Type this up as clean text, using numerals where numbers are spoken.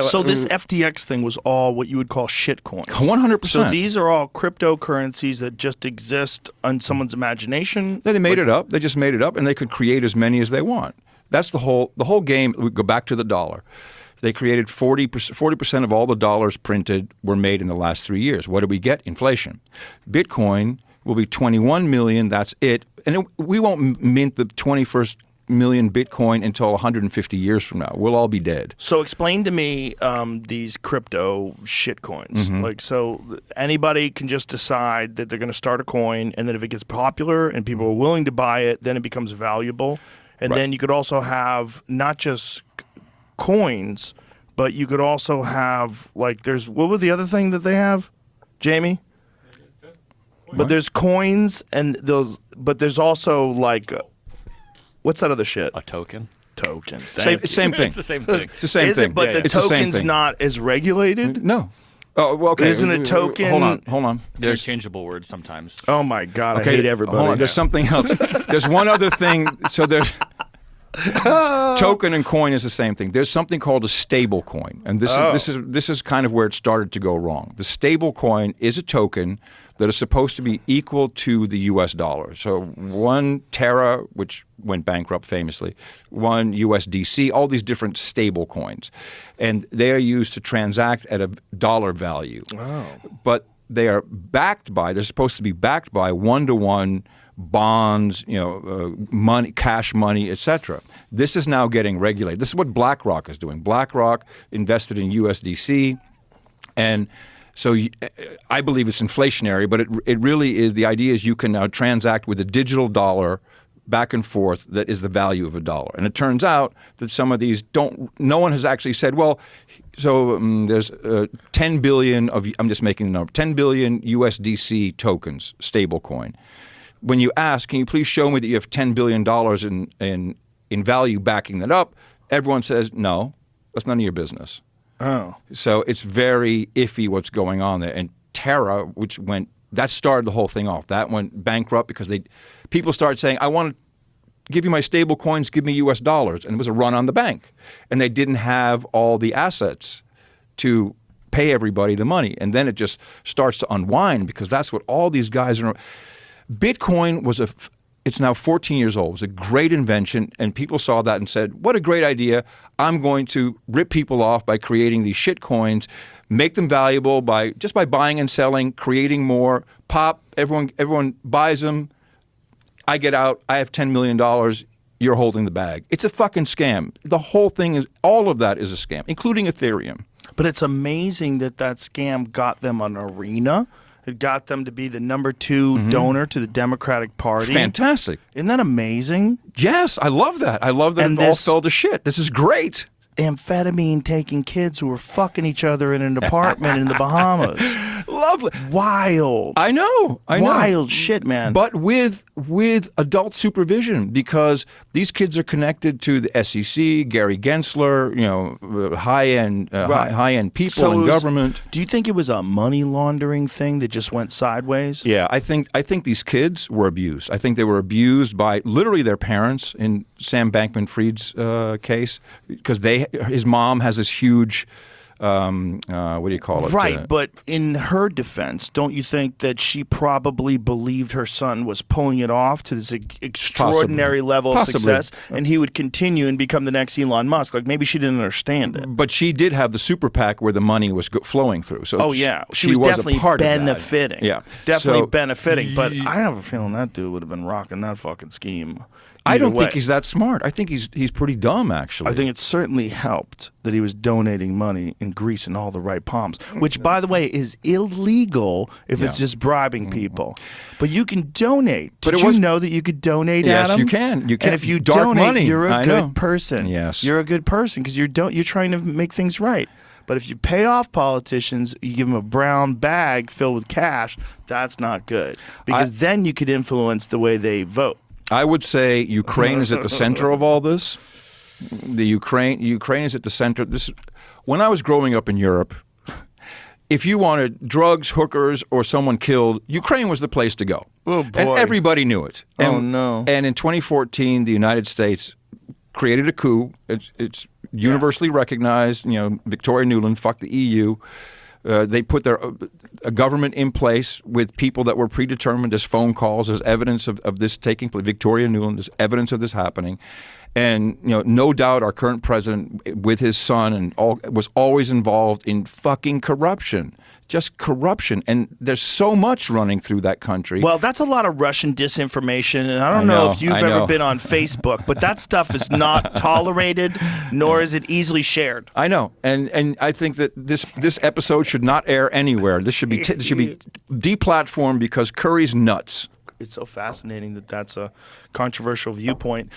So this FTX thing was all what you would call shit coins. 100%. So these are all cryptocurrencies that just exist on someone's imagination. They made it up. They just made it up, and they could create as many as they want. That's the whole game. We go back to the dollar. They created 40% of all the dollars printed were made in the last 3 years. What did we get? Inflation. Bitcoin will be 21 million. That's it. And we won't mint the 21st million Bitcoin until 150 years from now. We'll all be dead. So explain to me these crypto shit coins. Like, so anybody can just decide that they're going to start a coin, and then if it gets popular and people are willing to buy it, then it becomes valuable. And then you could also have not just coins, but you could also have, like, what was the other thing that they have, Jamie? But there's coins and but there's also like, what's that other shit? A token. Same thing. It's the same thing. It's the same thing. But the token's not as regulated? No. Oh, well, okay. Isn't a token? Hold on. Interchangeable words sometimes. Oh my God, I hate everybody. Hold on. There's something else. There's one other thing. So there's token and coin is the same thing. There's something called a stable coin, and this is kind of where it started to go wrong. The stable coin is a token that is supposed to be equal to the U.S. dollar. So one Terra, which went bankrupt famously, one USDC, all these different stable coins, and they are used to transact at a dollar value. Wow. But they're supposed to be backed by one-to-one bonds, money, cash money, etc. This is now getting regulated. This is what BlackRock is doing. BlackRock invested in USDC, and so I believe it's inflationary, but it really is. The idea is you can now transact with a digital dollar back and forth that is the value of a dollar. And it turns out that some of these no one has actually said, well, so there's 10 billion I'm just making a number, 10 billion USDC tokens, stable coin. When you ask, can you please show me that you have $10 billion in value backing that up? Everyone says, no, that's none of your business. Oh. So it's very iffy what's going on there. And Terra, that started the whole thing off. That went bankrupt because people started saying, I want to give you my stable coins, give me US dollars. And it was a run on the bank. And they didn't have all the assets to pay everybody the money. And then it just starts to unwind because that's what all these guys are. Bitcoin it's now 14 years old. It was a great invention, and people saw that and said, what a great idea. I'm going to rip people off by creating these shit coins, make them valuable just by buying and selling, creating more, everyone buys them, I get out, I have $10 million, you're holding the bag. It's a fucking scam. The whole thing all of that is a scam, including Ethereum. But it's amazing that scam got them an arena. It got them to be the number 2 donor to the Democratic Party. Fantastic. Isn't that amazing? Yes, I love that. I love that it all fell to shit. This is great. Amphetamine taking kids who were fucking each other in an apartment in the Bahamas. Lovely. Wild. I know. Wild shit, man. But with adult supervision, because these kids are connected to the SEC, Gary Gensler, high-end people in government. Do you think it was a money laundering thing that just went sideways? Yeah, I think these kids were abused. I think they were abused by literally their parents in Sam Bankman-Fried's case, because his mom has this huge, what do you call it? Right, but in her defense, don't you think that she probably believed her son was pulling it off to this extraordinary level of success, and he would continue and become the next Elon Musk? Like, maybe she didn't understand it. But she did have the super PAC where the money was flowing through. So she was definitely benefiting. Yeah, definitely benefiting. But I have a feeling that dude would have been rocking that fucking scheme. I don't think he's that smart. I think he's pretty dumb, actually. I think it certainly helped that he was donating money and greasing all the right palms, which, by the way, is illegal if it's just bribing people. But you can donate. Did you know that you could donate, Adam? Yes, you can. You can. And if you donate, money, you're a good person. Yes. You're a good person because you're trying to make things right. But if you pay off politicians, you give them a brown bag filled with cash, that's not good. Because then you could influence the way they vote. I would say Ukraine is at the center of all this. Ukraine is at the center. When I was growing up in Europe, if you wanted drugs, hookers, or someone killed, Ukraine was the place to go. Oh, boy. And everybody knew it. Oh, no. And in 2014, the United States created a coup. It's universally recognized. You know, Victoria Nuland, fuck the EU. They put a government in place with people that were predetermined as phone calls, as evidence of this taking place. Victoria Nuland is evidence of this happening. And, you know, no doubt our current president with his son and all was always involved in fucking corruption. Just corruption. And there's so much running through that country. Well, that's a lot of Russian disinformation. And I don't know if you've ever been on Facebook, but that stuff is not tolerated, nor is it easily shared. I know. And I think that this episode should not air anywhere. This should be deplatformed because Curry's nuts. It's so fascinating that that's a controversial viewpoint.